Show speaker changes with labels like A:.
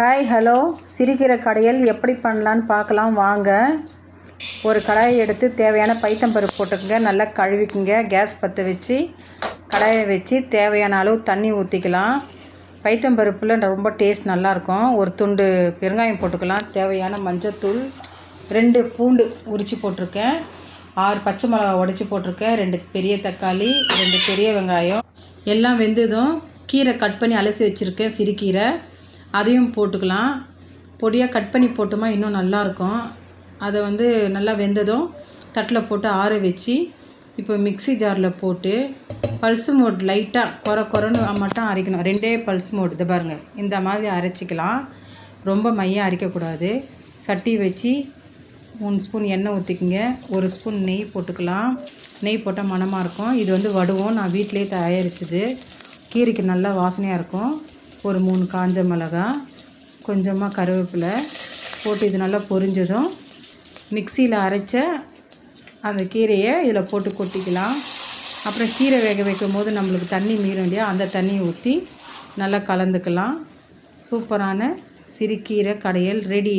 A: Hi hello சிறுகீரை கடையல் எப்படி பண்ணலான்னு பார்க்கலாம் வாங்க. ஒரு கடாயை எடுத்து தேவையான பைத்தம்பருப்பு போட்டுக்கோங்க. நல்லா கழுவிக்குங்க. கேஸ் பற்ற வச்சு கடாயை வச்சு தேவையான அளவு தண்ணி ஊற்றிக்கலாம். பைத்தம்பருப்பில் ரொம்ப டேஸ்ட் நல்லாயிருக்கும். ஒரு துண்டு பெருங்காயம் போட்டுக்கலாம். தேவையான மஞ்சத்தூள், 2 பூண்டு உரித்து போட்டிருக்கேன், 6 பச்சை மிளகா உடைச்சி போட்டிருக்கேன், 2 பெரிய தக்காளி, 2 பெரிய வெங்காயம். எல்லாம் வெந்ததும் கீரை கட் பண்ணி அலசி வச்சுருக்கேன், சிறுகீரை, அதையும் போட்டுக்கலாம். பொடியாக கட் பண்ணி போட்டோமா இன்னும் நல்லாயிருக்கும். அதை நல்லா வெந்ததும் தட்டில் போட்டு ஆற வச்சு இப்போ மிக்ஸி ஜாரில் போட்டு பல்ஸு மோட் லைட்டாக குறன்னு மட்டும் அரைக்கணும். 2 பல்ஸ் மோட் இதை பாருங்கள், இந்த மாதிரி அரைச்சிக்கலாம். ரொம்ப மையாக அரைக்கக்கூடாது. சட்டி வச்சு 3 ஸ்பூன் எண்ணெய் ஊற்றிக்குங்க. 1 ஸ்பூன் நெய் போட்டுக்கலாம். நெய் போட்டால் மணமாக இருக்கும். இது வடுவோம், நான் வீட்டிலே தயாரிச்சது. கீரைக்கு நல்லா வாசனையாக இருக்கும். ஒரு 3 காஞ்ச மிளகா, கொஞ்சமாக கருவேப்பிலை போட்டு இது நல்லா பொரிஞ்சதும் மிக்சியில் அரைச்ச அந்த கீரையை இதில் போட்டு கொட்டிக்கலாம். அப்புறம் கீரை வேக வைக்கும் போது நம்மளுக்கு தண்ணி மீறும் இல்லையா, அந்த தண்ணியை ஊற்றி நல்லா கலந்துக்கலாம். சூப்பரான சிறுகீரை கடையல் ரெடி.